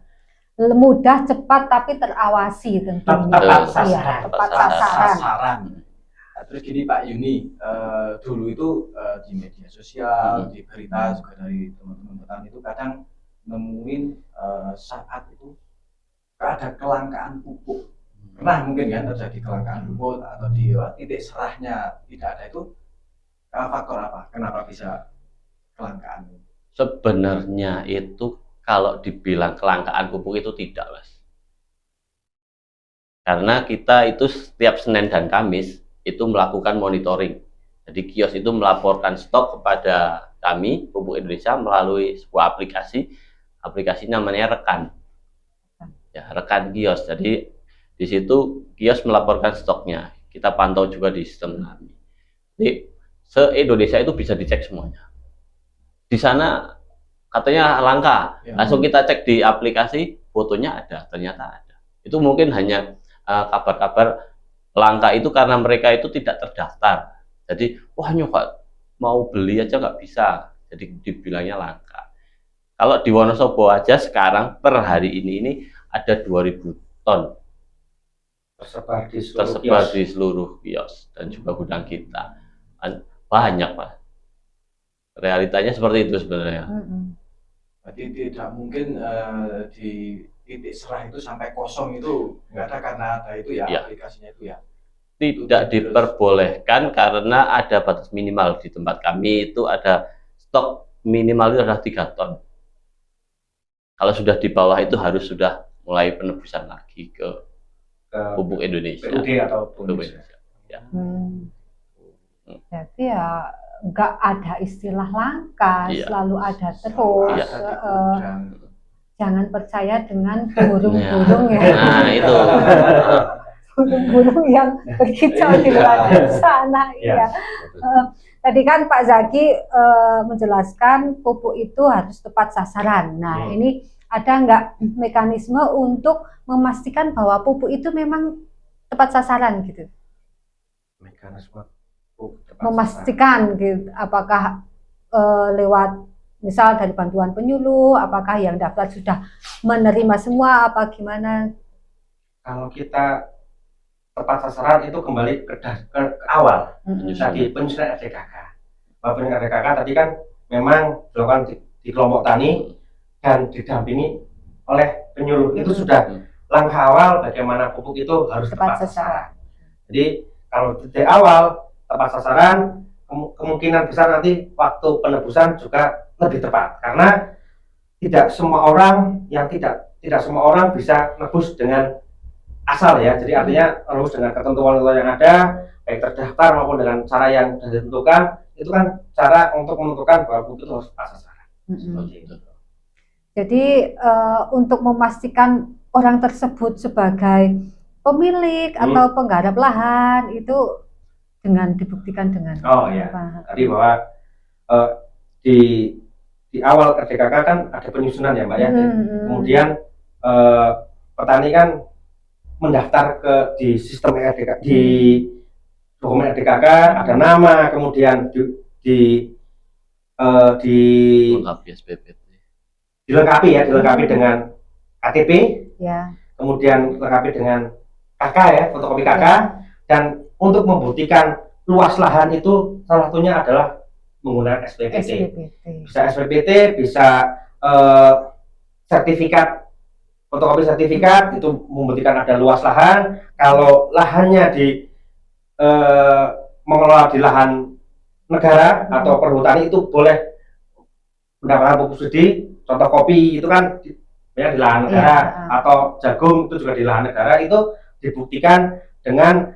Mudah, cepat, tapi terawasi tentunya. Tepat Betul. sasaran. Iya, tepat Tepat sasaran. Sasaran. Nah, terus gini Pak Yuni, dulu itu di media sosial, di berita juga dari teman-teman petani itu kadang nemuin saat itu ada kelangkaan pupuk. Pernah mungkin kan terjadi kelangkaan pupuk atau di titik serahnya tidak ada, itu faktor apa? Kenapa bisa kelangkaan? Sebenarnya itu kalau dibilang kelangkaan pupuk itu tidak, Mas. Karena kita itu setiap Senin dan Kamis itu melakukan monitoring. Jadi kios itu melaporkan stok kepada kami, Pupuk Indonesia, melalui sebuah aplikasi namanya Rekan. Ya, Rekan Kios. Jadi di situ kios melaporkan stoknya. Kita pantau juga di sistem kami. Jadi se-Indonesia itu bisa dicek semuanya. Di sana katanya langka, Ya. langsung kita cek di aplikasi, fotonya ada, ternyata ada. Itu mungkin hanya kabar-kabar langka itu karena mereka itu tidak terdaftar. Jadi, wah nyokak mau beli aja nggak bisa. Jadi dibilangnya langka. Kalau di Wonosobo aja sekarang per hari ini ada 2000 ton tersebar di seluruh kios dan juga gudang kita. Banyak, Pak. Realitanya seperti itu sebenarnya. Berarti tidak mungkin di titik serah itu sampai kosong itu nggak ada karena ada itu ya, Ya. aplikasinya itu ya. Tidak diperbolehkan karena ada batas minimal di tempat kami itu ada stok minimal itu adalah 3 ton. Kalau sudah di bawah itu harus sudah mulai penebusan lagi ke pupuk Indonesia. PUD atau Pupuk bonus. Indonesia. Ya. Jadi ya nggak ada istilah langka, Iya. selalu ada terus. Iya. Ada di gudang. Jangan percaya dengan burung-burung ya. Nah, itu. Burung-burung yang berkicau di luar sana. Iya. Iya. Tadi kan Pak Zaki menjelaskan pupuk itu harus tepat sasaran. Nah, ini ada nggak mekanisme untuk memastikan bahwa pupuk itu memang tepat sasaran gitu? Mekanisme tepat Memastikan gitu, apakah lewat misal dari bantuan penyuluh, apakah yang daftar sudah menerima semua, apa gimana? kalau kita tepat sasaran itu kembali ke awal tadi penyusunan RDKK. Penyusunan RDKK tadi kan memang dilakukan di kelompok tani dan didampingi oleh penyuluh. Itu sudah langkah awal bagaimana pupuk itu harus tepat sasaran. Jadi kalau dari awal tepat sasaran, kemungkinan besar nanti waktu penebusan juga lebih tepat karena tidak semua orang tidak semua orang bisa nebus dengan asal ya. Jadi artinya harus dengan ketentuan yang ada, baik terdaftar maupun dengan cara yang sudah ditentukan. Itu kan cara untuk menentukan bahwa pupuk itu harus tepat sasaran. Seperti itu. Jadi untuk memastikan orang tersebut sebagai pemilik atau penggarap lahan itu dengan dibuktikan dengan tadi bahwa di awal RDKK kan ada penyusunan ya Mbak ya. Kemudian petani kan mendaftar di sistem RDKK, di dokumen RDKK ada nama, kemudian dilengkapi dengan KTP, ya. kemudian dilengkapi dengan KK ya, fotokopi KK, dan untuk membuktikan luas lahan itu salah satunya adalah menggunakan SPPT. Bisa SPPT, bisa sertifikat, fotokopi sertifikat itu membuktikan ada luas lahan. Kalau lahannya mengelola di lahan negara atau perhutani itu boleh mendapatkan pupuk subsidi. Contoh kopi itu kan ya di lahan negara, atau jagung itu juga di lahan negara, itu dibuktikan dengan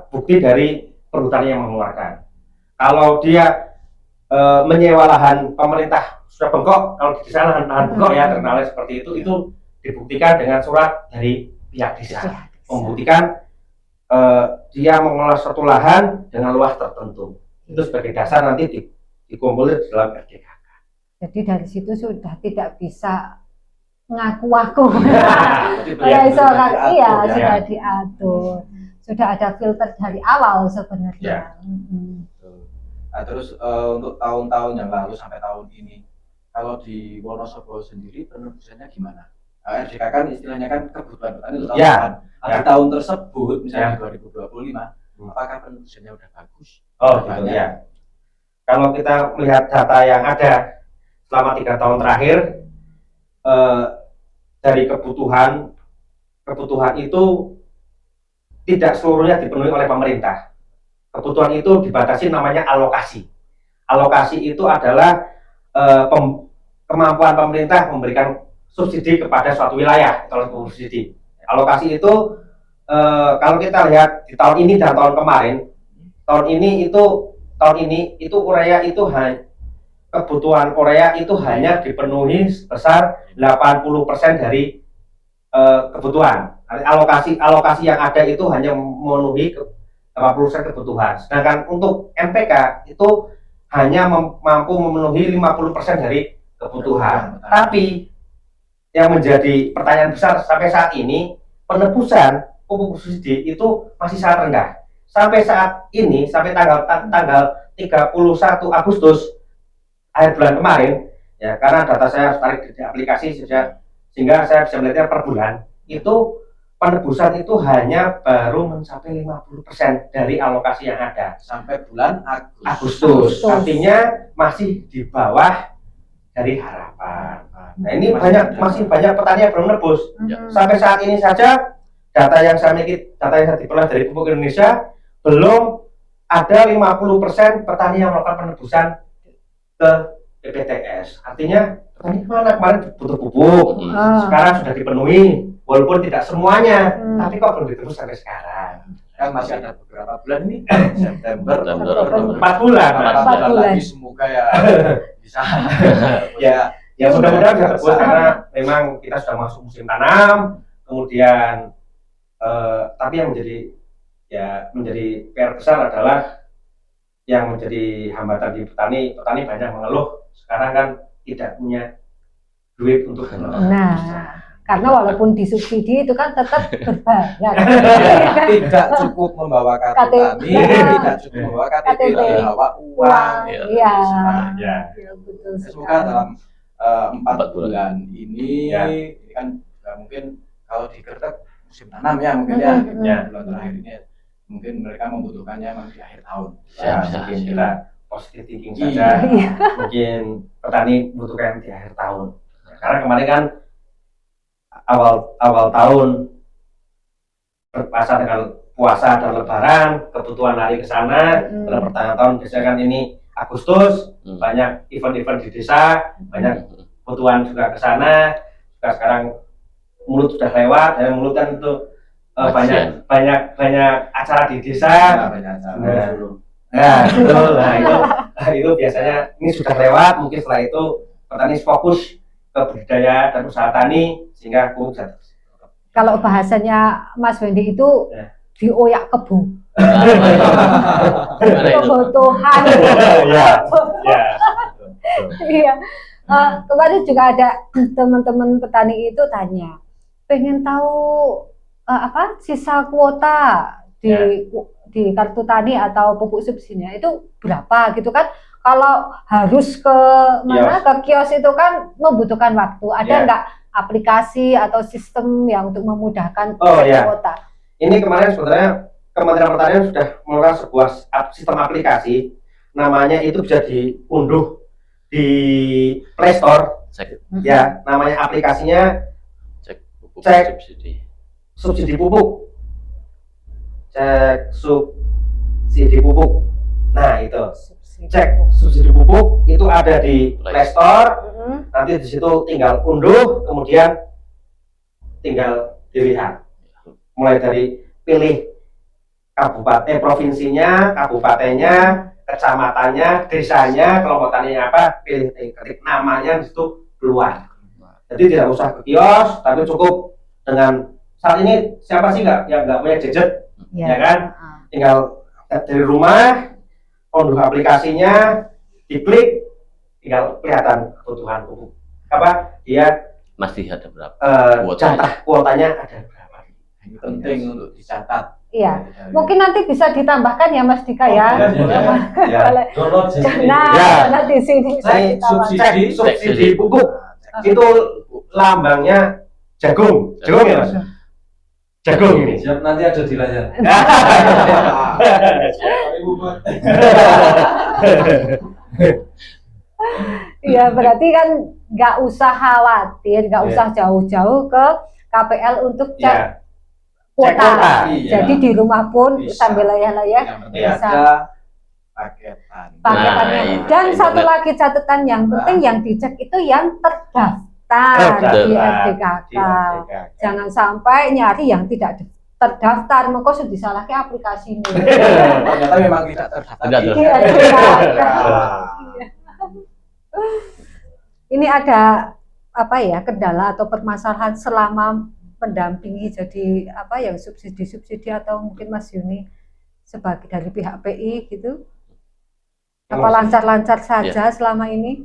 bukti dari perhutani yang mengeluarkan. Kalau dia menyewa lahan pemerintah sudah bengkok, kalau di desa lahan bengkok ya terkenal seperti itu dibuktikan dengan surat dari pihak desa, membuktikan dia mengelola suatu lahan dengan luas tertentu. Itu sebagai dasar nanti dikumpulkan di dalam RDKK. Jadi dari situ sudah tidak bisa ngaku-ngaku. Sudah diatur. Sudah ada filter dari awal sebenarnya. Nah, terus untuk tahun-tahun yang lalu sampai tahun ini, kalau di Wonosobo sendiri penebusannya gimana? RDK kan istilahnya kan kebutuhan petani untuk tahun depan. Di tahun tersebut, misalnya di 2025, apakah penebusannya udah bagus? Gitu ya. Kalau kita melihat data yang ada selama 3 tahun terakhir, dari kebutuhan itu tidak seluruhnya dipenuhi oleh pemerintah. Kebutuhan itu dibatasi namanya alokasi. Alokasi itu adalah kemampuan pemerintah memberikan subsidi kepada suatu wilayah. Kalau subsidi, alokasi itu kalau kita lihat di tahun ini dan tahun kemarin, tahun ini itu urea itu kebutuhan urea itu hanya dipenuhi sebesar 80% dari kebutuhan. Alokasi yang ada itu hanya memenuhi 80% kebutuhan. Sedangkan untuk NPK itu hanya mampu memenuhi 50% dari kebutuhan. Tapi yang menjadi pertanyaan besar sampai saat ini, penebusan pupuk subsidi itu masih sangat rendah. Sampai saat ini, sampai tanggal 31 Agustus akhir bulan kemarin, ya karena data saya tarik di aplikasi sehingga saya bisa melihatnya per bulan, itu penebusan itu hanya baru mencapai 50% dari alokasi yang ada sampai bulan Agustus. Agustus. Artinya masih di bawah dari harapan. Nah, ini masih banyak petani yang belum nebus. Sampai saat ini saja data yang saya diperoleh dari Pupuk Indonesia, belum ada 50% petani yang melakukan penebusan ke PPTS. Artinya petani kemarin butuh pupuk, sekarang sudah dipenuhi, walaupun tidak semuanya, tapi kok belum ditebus sampai sekarang. Kan masih ada beberapa bulan nih, September, 4 bulan. 4 bulan lagi, semoga ya bisa. Ya mudah-mudahan bisa tebus karena memang kita sudah masuk musim tanam, kemudian tapi yang menjadi PR besar adalah yang menjadi hambatan di petani banyak mengeluh sekarang kan tidak punya duit untuk Nah, karena walaupun disubsidi itu kan tetap berbayar. Tidak cukup membawa kartu tani, tidak cukup membawa KTP, membawa uang. Iya. Ya. Betul Semoga sekali. dalam 4 bulan ini kan mungkin kalau di Kertek musim tanam ya mungkin ya bulan terakhir ini mungkin mereka membutuhkannya memang di akhir tahun. Mungkin kita positive thinking saja. Mungkin petani butuhkan di akhir tahun. Karena kemarin kan awal tahun berpasan dengan puasa dan lebaran, kebutuhan lari ke sana. Dalam pertengahan tahun biasanya kan ini Agustus, banyak event-event di desa, banyak kebutuhan juga ke sana. Sekarang mulut sudah lewat, dan mulut kan itu banyak acara di desa. Itu biasanya ini sudah lewat. Mungkin setelah itu petani fokus ke budidaya dan usaha tani sehingga bisa. Kalau bahasanya Mas Wendy itu dioyak kebu. Kebutuhan. Iya. Kemarin juga ada teman-teman petani itu tanya, pengen tahu sisa kuota di kartu tani atau pupuk subsidinya itu berapa gitu kan? Kalau harus ke ke kios itu kan membutuhkan waktu. Ada nggak aplikasi atau sistem yang untuk memudahkan kuota? Ini kemarin sebenarnya Kementerian Pertanian sudah melakukan sebuah sistem aplikasi, namanya itu bisa diunduh di Play Store. Ya, namanya aplikasinya cek subsidi pupuk. Cek subsidi pupuk. Nah, itu. Cek subsidi pupuk itu ada di Play Store. Nanti di situ tinggal unduh, kemudian tinggal dilihat. Mulai dari pilih kabupaten, provinsinya, kabupatennya, kecamatannya, desanya, kelompok taninya apa, pilih ketik namanya di situ keluar. Jadi tidak usah ke kios, tapi cukup dengan saat ini siapa sih yang nggak punya gadget, ya kan? Tinggal dari rumah, unduh aplikasinya, diklik, tinggal kelihatan kebutuhan pupuk. Apa dia masih ada berapa? Jatah kuotanya ada berapa? Ini penting untuk dicatat. Iya, mungkin nanti bisa ditambahkan ya Mas Dika ya. Nah, di sini subsidi pupuk itu lambangnya jagung ya Mas. Jagung ini. Siap, nanti ada di layar. Iya, berarti kan nggak usah khawatir, nggak usah jauh-jauh ke KPL untuk cek kuota. Jadi di rumah pun sambil layah-layah bisa paketannya. Dan satu lagi catatan yang penting yang dicek itu yang terdaftar di RDKK. Jangan sampai nyari yang tidak terdaftar, maka sudah disalah ke aplikasi ini. Ternyata memang tidak terdaftar. Ini ada kendala atau permasalahan selama mendampingi jadi yang subsidi atau mungkin Mas Yuni sebagai dari pihak PI gitu, apa lancar-lancar saja selama ini?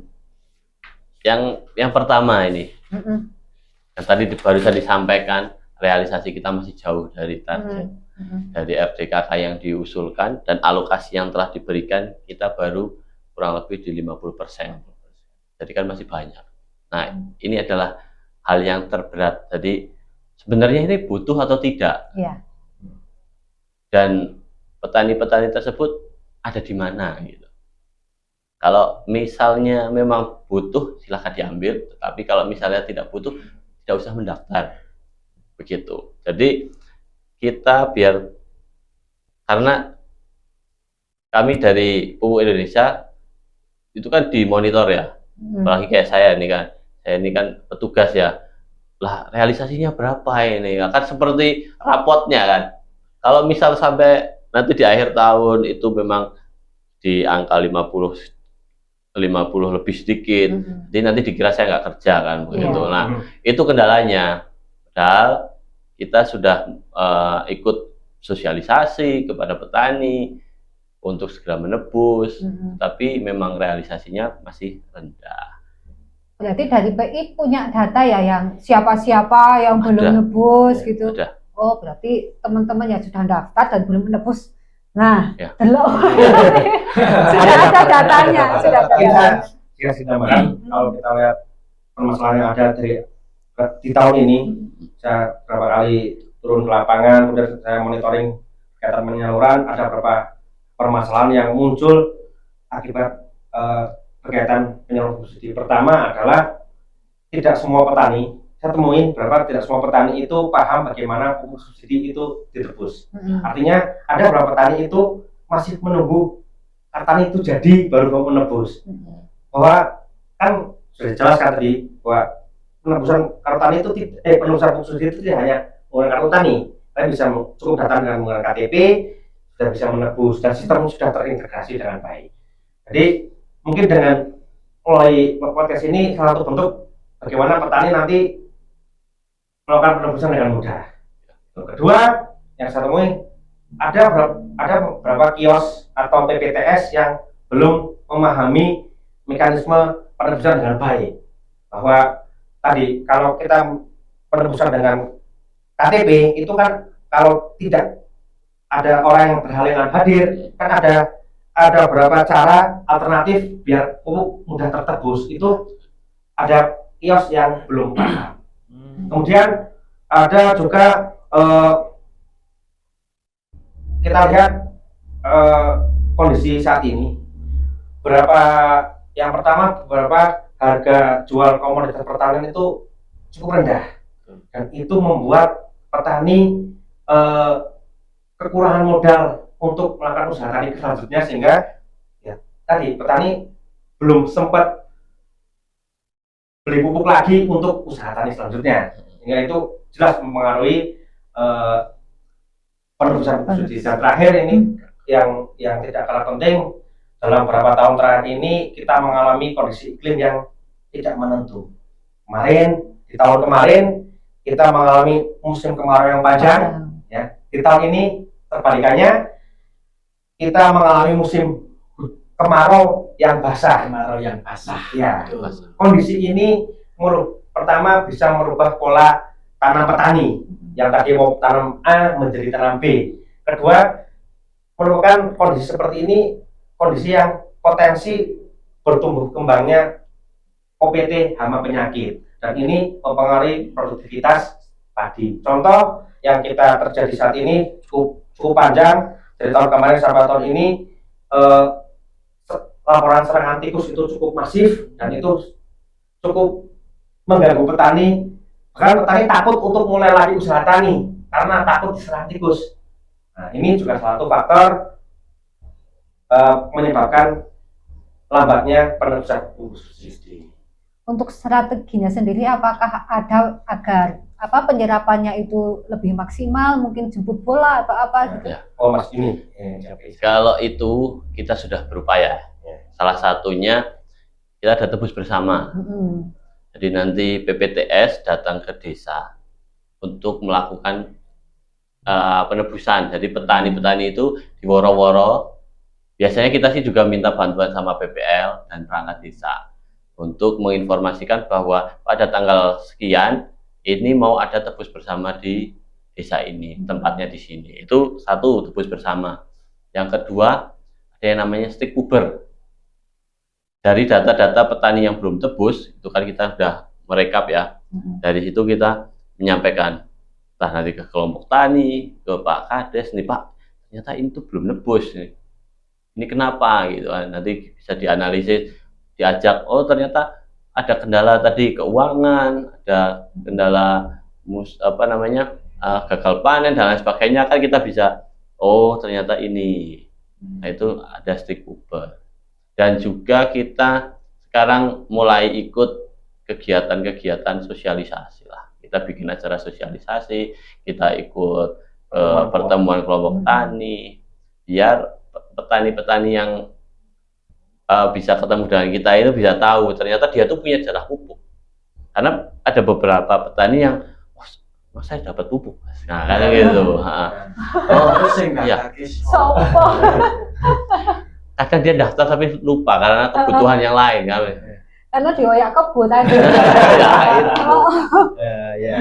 Yang pertama ini, yang tadi barusan disampaikan, realisasi kita masih jauh dari target dari RDKK yang diusulkan dan alokasi yang telah diberikan kita baru kurang lebih di 50%. Jadi kan masih banyak. Nah, ini adalah hal yang terberat. Jadi sebenarnya ini butuh atau tidak, Iya. dan petani-petani tersebut ada di mana gitu. Kalau misalnya memang butuh, silahkan diambil. Tapi kalau misalnya tidak butuh, tidak usah mendaftar. Begitu. Jadi kita karena kami dari Pupuk Indonesia itu kan dimonitor ya. Apalagi kayak saya ini kan petugas ya. Lah realisasinya berapa ini? Kan seperti rapotnya kan. Kalau misal sampai nanti di akhir tahun itu memang di angka 50 lebih sedikit, jadi nanti dikira saya nggak kerja kan begitu. Nah itu kendalanya. Padahal kita sudah ikut sosialisasi kepada petani untuk segera menebus, tapi memang realisasinya masih rendah. Berarti dari PI punya data ya yang siapa-siapa yang belum nebus gitu. Ada. Oh, berarti teman-teman yang sudah daftar dan belum menebus. Nah, Ya. delok. Sudah ada datanya, sudah ada. Kita kasih tambahan kalau kita lihat permasalahan yang ada di tahun ini, saya berapa kali turun ke lapangan, kemudian saya monitoring kegiatan penyaluran, ada beberapa permasalahan yang muncul akibat kegiatan penyaluran subsidi. Pertama adalah tidak semua petani, saya temuin tidak semua petani itu paham bagaimana pupuk subsidi itu ditebus. Artinya ada beberapa petani itu masih menunggu kartani itu jadi baru mau menebus. Bahwa kan sudah dijelaskan tadi bahwa penebusan kartani itu penebusan pupuk subsidi itu tidak hanya menggunakan kartu tani, tapi bisa cukup datang dengan menggunakan KTP, sudah bisa menebus dan sistem sudah terintegrasi dengan baik. Jadi mungkin dengan mulai podcast ini salah satu bentuk bagaimana petani nanti melakukan penebusan dengan mudah. Yang kedua, yang saya temui ada beberapa kios atau PPTS yang belum memahami mekanisme penebusan dengan baik. Bahwa tadi kalau kita penebusan dengan KTP itu kan kalau tidak ada orang yang berhalangan hadir, kan ada beberapa cara alternatif biar pupuk mudah tertebus. Itu ada kios yang belum paham. Kemudian ada juga kita lihat kondisi saat ini. Yang pertama beberapa harga jual komoditas pertanian itu cukup rendah dan itu membuat petani kekurangan modal untuk melakukan usaha tani selanjutnya, sehingga ya tadi petani belum sempat beli pupuk lagi untuk usaha tani selanjutnya, sehingga itu jelas mempengaruhi penebusan pupuk subsidi. Dan terakhir ini yang tidak kalah penting, dalam beberapa tahun terakhir ini kita mengalami kondisi iklim yang tidak menentu. Di tahun kemarin kita mengalami musim kemarau yang panjang, ya. Di tahun ini terbalikannya, kita mengalami musim kemarau yang basah. Ya. Kondisi ini pertama bisa merubah pola tanam petani yang tadi mau tanam A menjadi tanam B. Kedua, merupakan kondisi seperti ini kondisi yang potensi bertumbuh kembangnya OPT hama penyakit, dan ini mempengaruhi produktivitas padi. Contoh yang kita terjadi saat ini cukup panjang, dari tahun kemarin sampai tahun ini laporan serangan tikus itu cukup masif dan itu cukup mengganggu petani. Bahkan petani takut untuk mulai lagi usaha tani karena takut diserang tikus. Nah, ini juga salah satu faktor menyebabkan lambatnya penebusan pupuk subsidi. Untuk strateginya sendiri, apakah ada agar penyerapannya itu lebih maksimal, mungkin jemput bola atau apa gitu? Ya. Oh mas ini. Kalau itu kita sudah berupaya. Salah satunya kita ada tebus bersama. Jadi nanti PPTS datang ke desa untuk melakukan penebusan. Jadi petani-petani itu di woro-woro. Biasanya kita sih juga minta bantuan sama PPL dan perangkat desa untuk menginformasikan bahwa pada tanggal sekian ini mau ada tebus bersama di desa ini, tempatnya di sini. Itu satu, tebus bersama. Yang kedua, ada yang namanya stick puber. Dari data-data petani yang belum tebus, itu kan kita sudah merekap ya. Dari situ kita menyampaikan entah nanti ke kelompok tani, ke Pak Kades nih Pak, ternyata ini tuh belum nebus nih. Ini kenapa gitu kan? Nanti bisa dianalisis, diajak. Oh ternyata ada kendala tadi keuangan, ada kendala gagal panen dan lain sebagainya kan kita bisa. Oh ternyata ini. Nah itu ada stakeholder. Dan juga kita sekarang mulai ikut kegiatan-kegiatan sosialisasi lah. Kita bikin acara sosialisasi, kita ikut pertemuan kelompok tani, biar petani-petani yang bisa ketemu dengan kita itu bisa tahu ternyata dia tuh punya jatah pupuk. Karena ada beberapa petani yang, oh saya dapat pupuk, nah kayak gitu. Oh, pusing kan? Iya. Sopo. Kadang dia daftar tapi lupa karena kebutuhan yang lain kan. Karena dioyak kebo tadi. Ya, itu. Oh. Ya.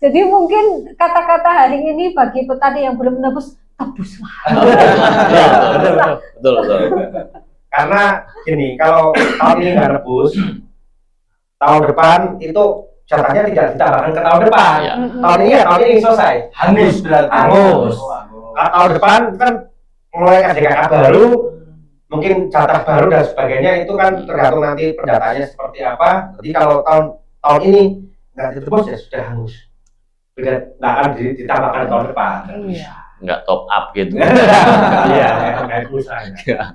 Jadi mungkin kata-kata hari ini bagi petani yang belum menebus, tebuslah. Betul. Karena gini, kalau tahun ini nggak nebus, tahun depan itu jatahnya tidak ditambahkan ke tahun depan. Ya. Tahun ini selesai. Hangus berarti. Hangus. Oh, hangus. Nah, tahun depan kan mulai KDKK baru, mungkin jatah baru dan sebagainya itu kan tergantung nanti pendataannya seperti apa. Jadi kalau tahun ini nggak ditebus ya sudah hangus. Tidak akan ditambahkan tahun depan. Iya. Nggak top up gitu. Iya, kayak pulsa. Iya.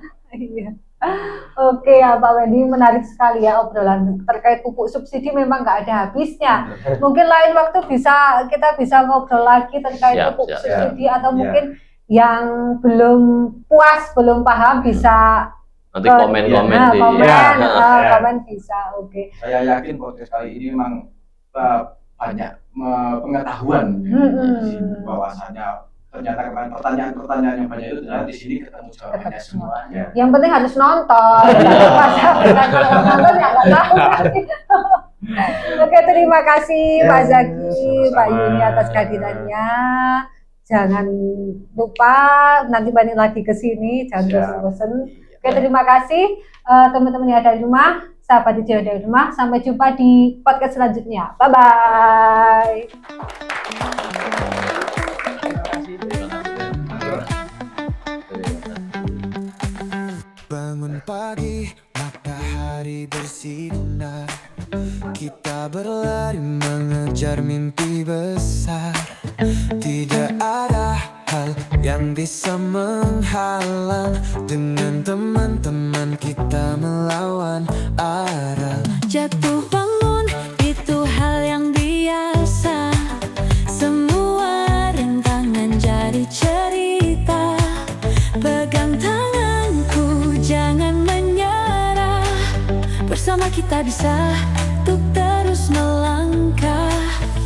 Oke ya Pak Wendy, menarik sekali ya obrolan terkait pupuk subsidi, memang nggak ada habisnya. Mungkin lain waktu kita bisa ngobrol lagi terkait Siap, pupuk siap. subsidi atau Ya. mungkin yang belum puas, belum paham bisa Nanti komen-komen di komen bisa. Oke. Saya yakin podcast kali ini memang banyak pengetahuan bahwasanya ternyata kemarin pertanyaan-pertanyaan yang banyak itu ternyata di sini ketemu jawabannya semuanya. Yang penting harus nonton. Kalau nonton ya nggak tahu. Oke, terima kasih Pak Zaki, Pak Yuni atas kehadirannya. Jangan lupa nanti balik lagi ke sini, jangan bosan-bosan. Oke, terima kasih teman-teman yang ada di rumah, sahabat DJ ada di rumah. Sampai jumpa di podcast selanjutnya. Bye bye. Bangun pagi, matahari bersinar. Kita berlari mengejar mimpi besar. Tidak ada hal yang bisa menghalang. Dengan teman-teman kita melawan arah. Jatuh bangun itu hal yang biasa. Semua rintangan jadi cerita. Pegang tanganku, jangan menyerah. Bersama kita bisa